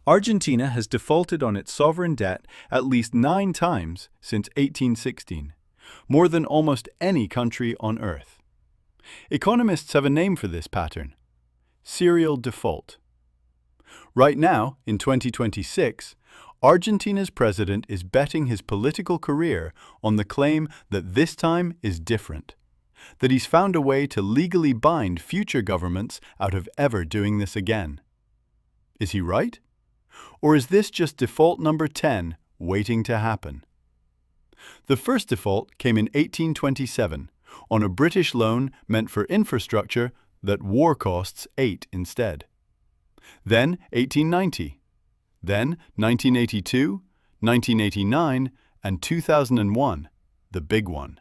Argentina has defaulted on its sovereign debt at least 9 times since 1816, more than almost any country on Earth. Economists have a name for this pattern: serial default. Right now, in 2026, Argentina's president is betting his political career on the claim that this time is different, that he's found a way to legally bind future governments out of ever doing this again. Is he right? Or is this just default number 10 waiting to happen? The first default came in 1827 on a British loan meant for infrastructure that war costs ate instead. Then 1890. Then 1982, 1989, and 2001, the big one.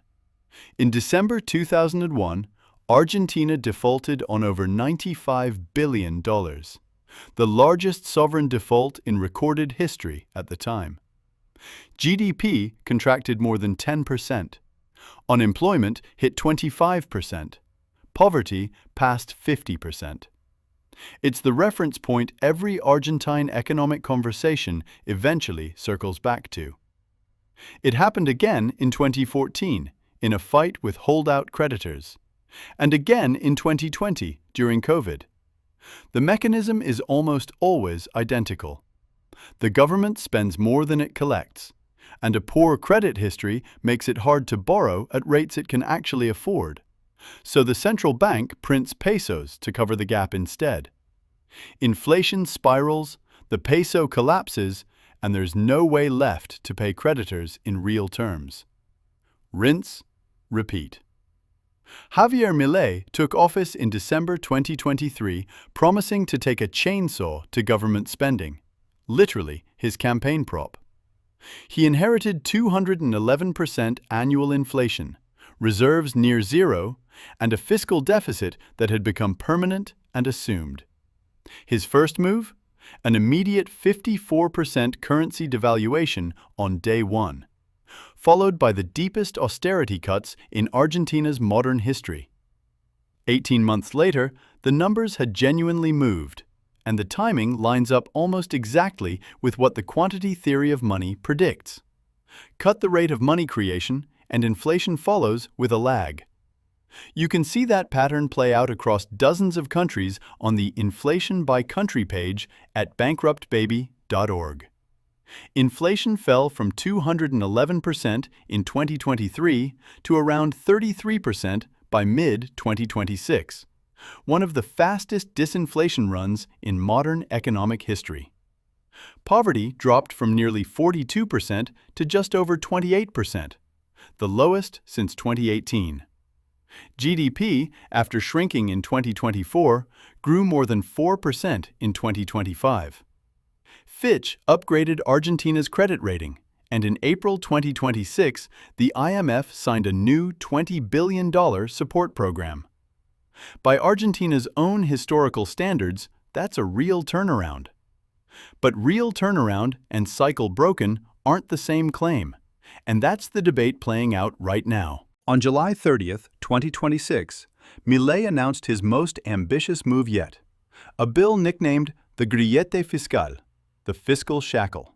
In December 2001, Argentina defaulted on over $95 billion, the largest sovereign default in recorded history at the time. GDP contracted more than 10%. Unemployment hit 25%. Poverty passed 50%. It's the reference point every Argentine economic conversation eventually circles back to. It happened again in 2014 in a fight with holdout creditors, and again in 2020 during COVID. The mechanism is almost always identical. The government spends more than it collects, and a poor credit history makes it hard to borrow at rates it can actually afford. So the central bank prints pesos to cover the gap instead. Inflation spirals, the peso collapses, and there's no way left to pay creditors in real terms. Rinse, repeat. Javier Milei took office in December 2023, promising to take a chainsaw to government spending, literally his campaign prop. He inherited 211% annual inflation, reserves near zero, and a fiscal deficit that had become permanent and assumed. His first move? An immediate 54% currency devaluation on day one, followed by the deepest austerity cuts in Argentina's modern history. 18 months later, the numbers had genuinely moved, and the timing lines up almost exactly with what the quantity theory of money predicts. Cut the rate of money creation, and inflation follows with a lag. You can see that pattern play out across dozens of countries on the Inflation by Country page at bankruptbaby.org. Inflation fell from 211% in 2023 to around 33% by mid-2026, one of the fastest disinflation runs in modern economic history. Poverty dropped from nearly 42% to just over 28%, the lowest since 2018. GDP, after shrinking in 2024, grew more than 4% in 2025. Fitch upgraded Argentina's credit rating, and in April 2026, the IMF signed a new $20 billion support program. By Argentina's own historical standards, that's a real turnaround. But real turnaround and cycle broken aren't the same claim, and that's the debate playing out right now. On July 30th, 2026, Milei announced his most ambitious move yet, a bill nicknamed the Grillete Fiscal, the Fiscal Shackle.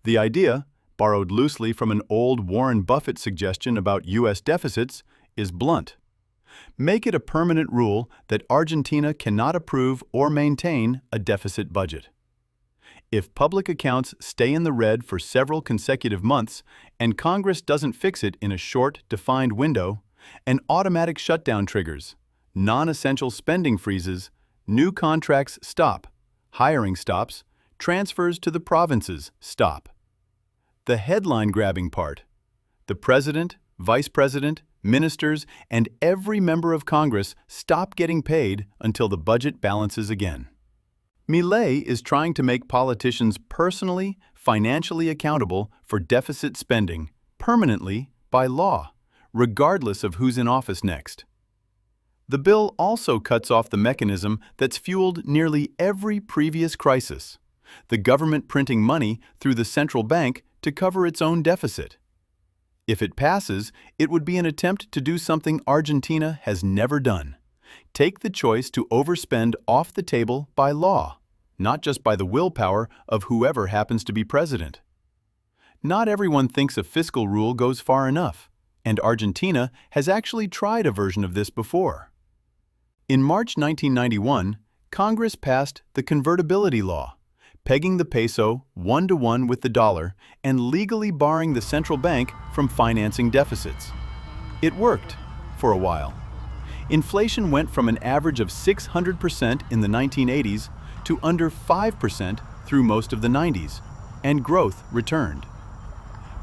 The idea, borrowed loosely from an old Warren Buffett suggestion about U.S. deficits, is blunt. Make it a permanent rule that Argentina cannot approve or maintain a deficit budget. If public accounts stay in the red for several consecutive months and Congress doesn't fix it in a short, defined window, an automatic shutdown triggers, non-essential spending freezes, new contracts stop, hiring stops, transfers to the provinces stop. The headline-grabbing part: the president, vice president, ministers, and every member of Congress stop getting paid until the budget balances again. Milei is trying to make politicians personally, financially accountable for deficit spending permanently by law, regardless of who's in office next. The bill also cuts off the mechanism that's fueled nearly every previous crisis: the government printing money through the central bank to cover its own deficit. If it passes, it would be an attempt to do something Argentina has never done: take the choice to overspend off the table by law, not just by the willpower of whoever happens to be president. Not everyone thinks a fiscal rule goes far enough, and Argentina has actually tried a version of this before. In March 1991, Congress passed the Convertibility Law, pegging the peso 1-to-1 with the dollar and legally barring the central bank from financing deficits. It worked for a while. Inflation went from an average of 600% in the 1980s to under 5% through most of the 90s, and growth returned.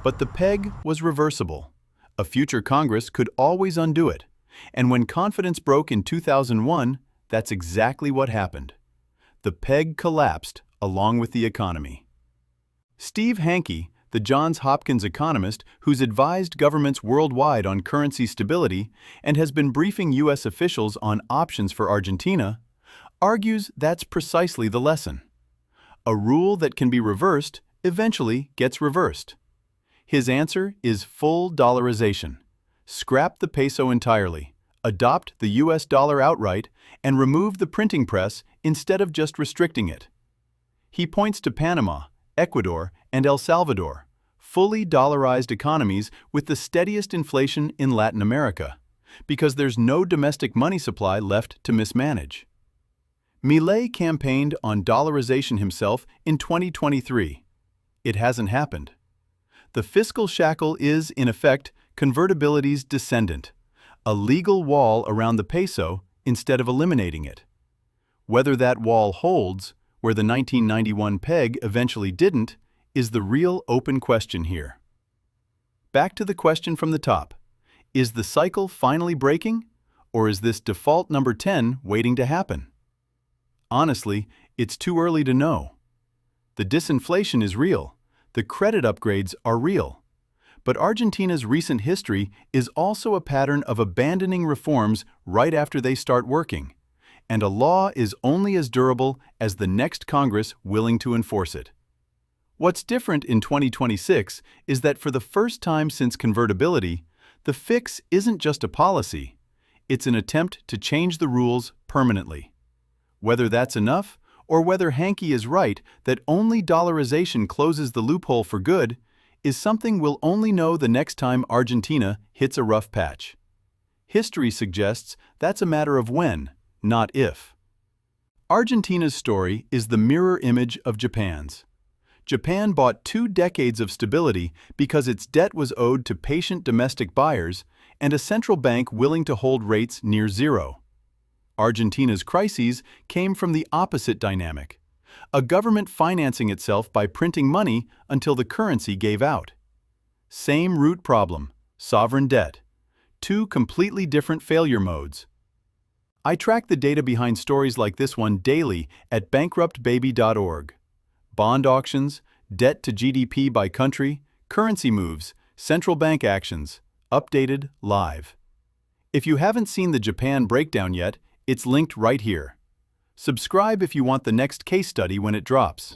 But the peg was reversible. A future Congress could always undo it, and when confidence broke in 2001, that's exactly what happened. The peg collapsed along with the economy. Steve Hanke, the Johns Hopkins economist who's advised governments worldwide on currency stability and has been briefing U.S. officials on options for Argentina, argues that's precisely the lesson. A rule that can be reversed eventually gets reversed. His answer is full dollarization. Scrap the peso entirely, adopt the U.S. dollar outright, and remove the printing press instead of just restricting it. He points to Panama, Ecuador, and El Salvador, fully dollarized economies with the steadiest inflation in Latin America, because there's no domestic money supply left to mismanage. Milei campaigned on dollarization himself in 2023. It hasn't happened. The fiscal shackle is, in effect, convertibility's descendant, a legal wall around the peso instead of eliminating it. Whether that wall holds, where the 1991 peg eventually didn't, is the real open question here. Back to the question from the top. Is the cycle finally breaking, or is this default number 10 waiting to happen? Honestly, it's too early to know. The disinflation is real. The credit upgrades are real. But Argentina's recent history is also a pattern of abandoning reforms right after they start working, and a law is only as durable as the next Congress willing to enforce it. What's different in 2026 is that for the first time since convertibility, the fix isn't just a policy, it's an attempt to change the rules permanently. Whether that's enough, or whether Hanke is right that only dollarization closes the loophole for good, is something we'll only know the next time Argentina hits a rough patch. History suggests that's a matter of when, not if. Argentina's story is the mirror image of Japan's. Japan bought 2 decades of stability because its debt was owed to patient domestic buyers and a central bank willing to hold rates near zero. Argentina's crises came from the opposite dynamic, a government financing itself by printing money until the currency gave out. Same root problem, sovereign debt. 2 completely different failure modes. I track the data behind stories like this one daily at bankruptbaby.org. Bond auctions, debt to GDP by country, currency moves, central bank actions, updated live. If you haven't seen the Japan breakdown yet, it's linked right here. Subscribe if you want the next case study when it drops.